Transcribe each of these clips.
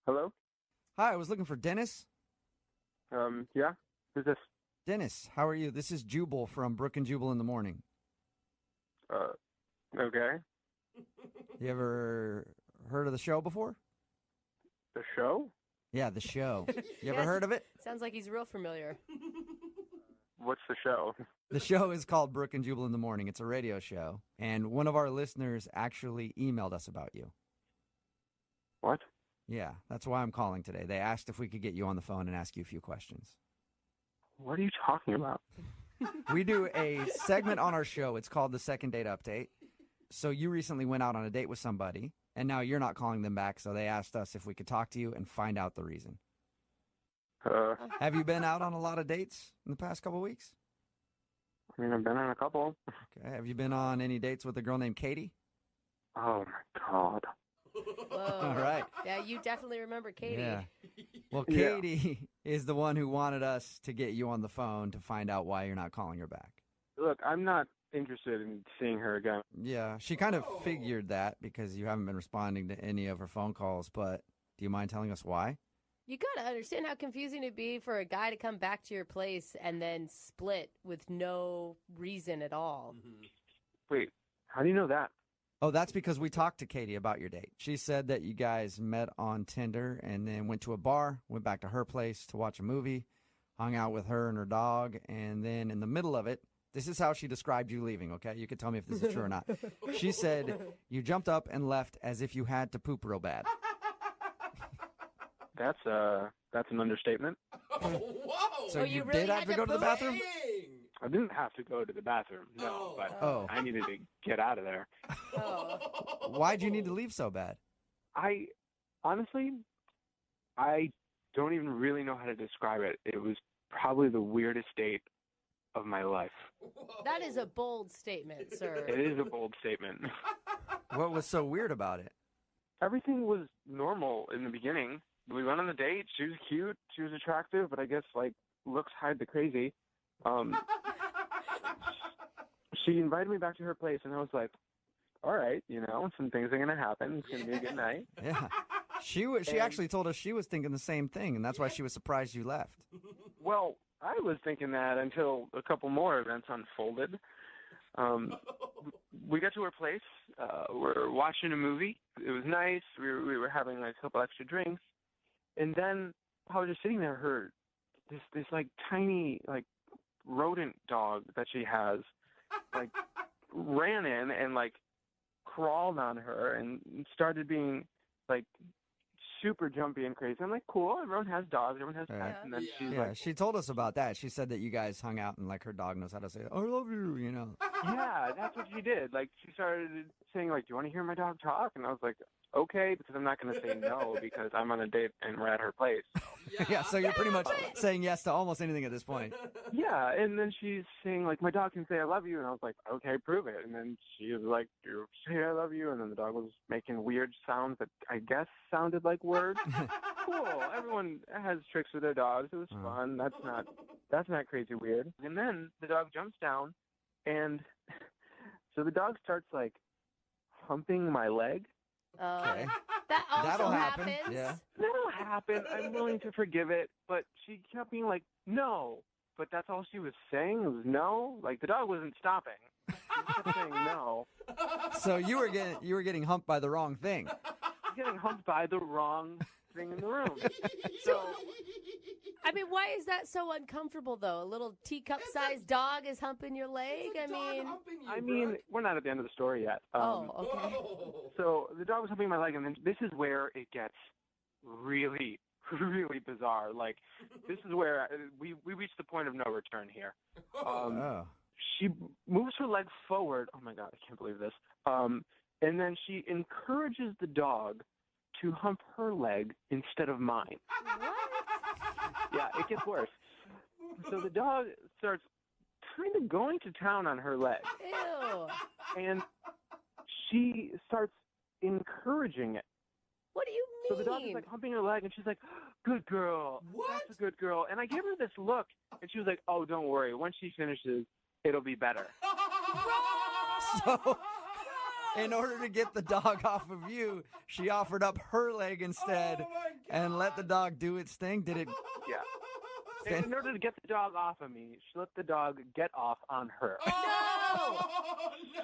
Hello? Hi, I was looking for Dennis. Yeah? Who's this? Dennis, how are you? This is Jubal from Brook and Jubal in the Morning. Okay. You ever heard of the show before? The show? Yeah, the show. You ever Yes. heard of it? Sounds like he's real familiar. What's the show? The show is called Brook and Jubal in the Morning. It's a radio show. And one of our listeners actually emailed us about you. What? Yeah, that's why I'm calling today. They asked if we could get you on the phone and ask you a few questions. What are you talking about? We do a segment on our show. It's called the Second Date Update. So you recently went out on a date with somebody, and now you're not calling them back, so they asked us if we could talk to you and find out the reason. Have you been out on a lot of dates in the past couple of weeks? I mean, I've been on a couple. Okay. Have you been on any dates with a girl named Katie? Oh, my God. Whoa. All right. Yeah, you definitely remember Katie. Yeah. Well, Yeah. Katie is the one who wanted us to get you on the phone to find out why you're not calling her back. Look, I'm not interested in seeing her again. Yeah, she kind of figured that because you haven't been responding to any of her phone calls, but do you mind telling us why? You gotta understand how confusing it'd be for a guy to come back to your place and then split with no reason at all. Wait, how do you know that? Oh, that's because we talked to Katie about your date. She said that you guys met on Tinder and then went to a bar, went back to her place to watch a movie, hung out with her and her dog, and then in the middle of it, this is how she described you leaving, okay? You can tell me if this is true or not. She said you jumped up and left as if you had to poop real bad. That's an understatement. Whoa! So Oh, you you really did have had to to go to the poop? bathroom? Dang! I didn't have to go to the bathroom, no, but Oh. I needed to get out of there. Oh. Why'd you need to leave so bad? I honestly don't even really know how to describe it. It was probably the weirdest date of my life. That is a bold statement, sir. It is a bold statement. What was so weird about it? Everything was normal in the beginning. We went on the date. She was cute. She was attractive, but I guess like looks hide the crazy. She invited me back to her place, and I was like, all right, some things are going to happen. It's going to be a good night. Yeah. She And- actually told us she was thinking the same thing, and that's why she was surprised you left. Well, I was thinking that until a couple more events unfolded. We got to her place. We're watching a movie. It was nice. We were having like a couple extra drinks. And then I was just sitting there, her this like tiny like rodent dog that she has like ran in and like crawled on her and started being like super jumpy and crazy. I'm like, cool, everyone has dogs, everyone has pets. Right. And then she's Yeah, like, she told us about that. She said that you guys hung out and like her dog knows how to say, I love you, yeah, that's what she did. Like she started saying like, do you want to hear my dog talk? And I was like, okay, because I'm not going to say no because I'm on a date and we're at her place. Yeah, so you're pretty much saying yes to almost anything at this point. Yeah, and then she's saying like, my dog can say I love you, and I was like, okay, prove it. And then she was like, you say I love you, and then the dog was making weird sounds that I guess sounded like words. Cool. Everyone has tricks with their dogs. It was fun. That's not crazy weird. And then the dog jumps down, and so the dog starts like humping my leg. Okay. That also That'll happen, happens. yeah. That'll happen. I'm willing to forgive it, but she kept being like, no. But that's all she was saying was no. Like the dog wasn't stopping. She kept saying no. So you were getting humped by the wrong thing. Getting humped by the wrong thing in the room. So I mean, why is that so uncomfortable, though? A little teacup-sized dog is humping your leg? I mean, we're not at the end of the story yet. Okay. So the dog was humping my leg, and then this is where it gets really, really bizarre. Like, this is where we reached the point of no return here. Oh. She moves her leg forward. Oh, my God, I can't believe this. And then she encourages the dog to hump her leg instead of mine. What? Yeah, it gets worse. So the dog starts kind of going to town on her leg. Ew. And she starts encouraging it. What do you mean? So the dog is like humping her leg, and she's like, good girl. What? That's a good girl. And I gave her this look, and she was like, oh, don't worry. Once she finishes, it'll be better. in order to get the dog off of you, she offered up her leg instead and let the dog do its thing. Did it? Yeah. In order to get the dog off of me, she let the dog get off on her. No!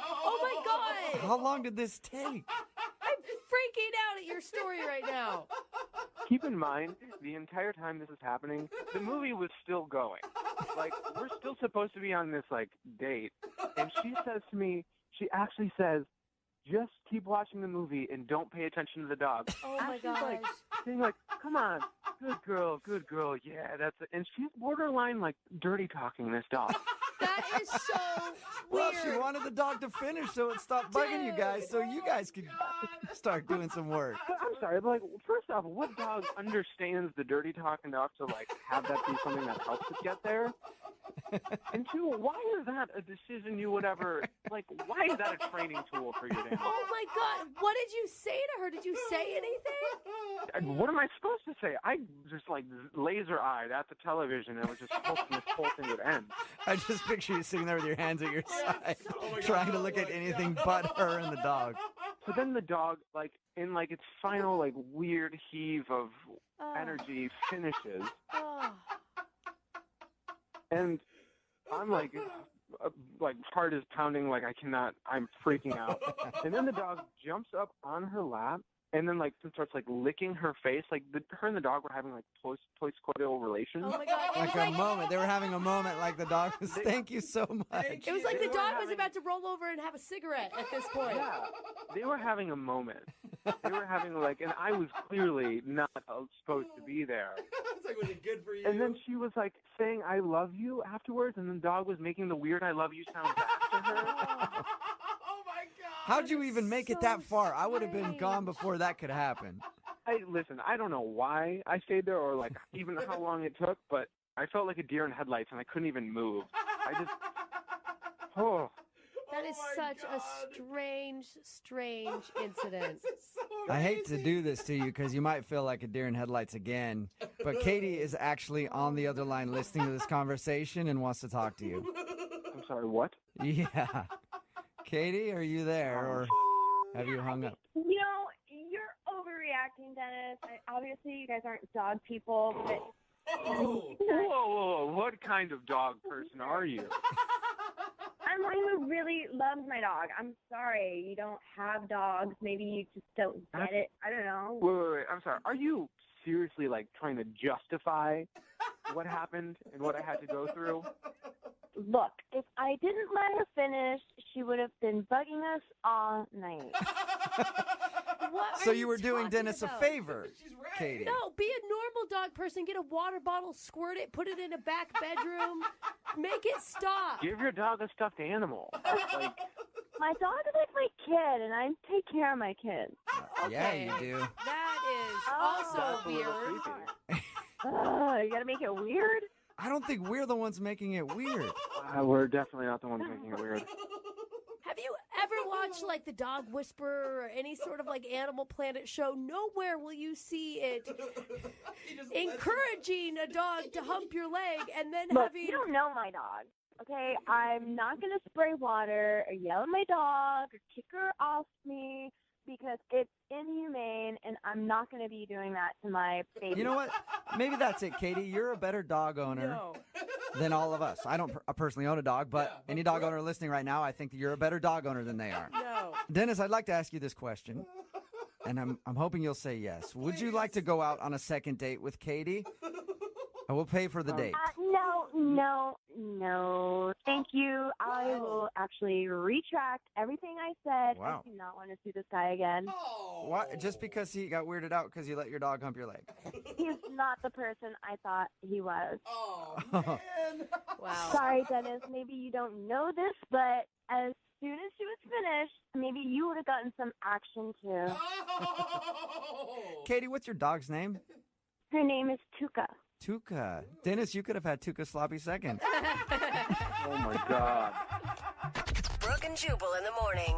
Oh my God! How long did this take? I'm freaking out at your story right now. Keep in mind, the entire time this is happening, the movie was still going. Like, we're still supposed to be on this, like, date. And she says to me, she actually says, just keep watching the movie and don't pay attention to the dog. Oh my She's gosh. like, saying like, come on, good girl, yeah, that's it. And she's borderline, like, dirty talking this dog. That is so Well, weird. she wanted the dog to finish so it stopped bugging you guys so you guys could start doing some work. But I'm sorry, but, like, first off, what dog understands the dirty talk enough to, like, have that be something that helps it get there? And two, why is that a decision you would ever, like, why is that a training tool for your animal? Oh my God. What did you say to her? Did you say anything? What am I supposed to say? I just, like, laser-eyed at the television and was just hoping this whole thing would end. I just picture you sitting there with your hands at your side, trying to look at anything but her and the dog. So then the dog, like, in, like, its final, like, weird heave of Oh. energy finishes. Oh. And I'm like heart is pounding, like I cannot, I'm freaking out. And then the dog jumps up on her lap and then like starts like licking her face. Like her and the dog were having like post-coital relations. Oh my God. Like a moment. They were having a moment like the dog was, thank you so much. It was like the They were dog was having- about to roll over and have a cigarette at this point. Yeah, they were having a moment. They were having like, and I was clearly not supposed to be there. It's like, was it good for you? And then she was like saying "I love you" afterwards, and then the dog was making the weird "I love you" sound back to her. Oh my God. How'd you even make it that so far? I would have been strange. gone before that could happen. Listen, I don't know why I stayed there or like even how long it took, but I felt like a deer in headlights and I couldn't even move. I just, oh. That is Oh my such God. a strange incident. This is so I hate to amazing. do this to you because you might feel like a deer in headlights again, but Katie is actually on the other line listening to this conversation and wants to talk to you. I'm sorry, what? Yeah. Katie, are you there or have you hung up? You know, you're overreacting, Dennis. Obviously, you guys aren't dog people, but Oh. Whoa, what kind of dog person are you? I'm one who really loves my dog. I'm sorry you don't have dogs. Maybe you just don't get it. I don't know. Wait, I'm sorry. Are you seriously like trying to justify what happened and what I had to go through? Look, if I didn't let her finish, she would have been bugging us all night. What So are you were doing talking Dennis about? a favor, She's right. Katie. No, be a normal dog person. Get a water bottle, squirt it, put it in a back bedroom. Make it stop. Give your dog a stuffed animal. Like, My dog is like my kid, and I take care of my kids. Yeah, Okay. you do. That is Oh. also that's a little weird. creepy. You gotta make it weird? I don't think we're the ones making it weird. We're definitely not the ones making it weird. Have you ever watched like the Dog Whisperer or any sort of like Animal Planet show? Nowhere will you see it He just encouraging a dog to hump your leg and then Look, having. you don't know my dog, okay? I'm not going to spray water or yell at my dog or kick her off me because it's inhumane, and I'm not going to be doing that to my baby. You know what? Maybe that's it, Katie. You're a better dog owner No. than all of us. I don't personally own a dog, but any dog owner listening right now, I think that you're a better dog owner than they are. No. Dennis, I'd like to ask you this question, and I'm hoping you'll say yes. Would you like to go out on a second date with Katie? I will pay for the date. No. Thank you. I will actually retract everything I said. Wow. I do not want to see this guy again. Oh. Why? Just because he got weirded out because you let your dog hump your leg? He's not the person I thought he was. Oh, man. Wow. Sorry, Dennis. Maybe you don't know this, but as soon as she was finished, maybe you would have gotten some action too. Oh. Katie, what's your dog's name? Her name is Tuka. Tuka. Dennis, you could have had Tuka sloppy second. Oh my God. Brooke and Jubal in the morning.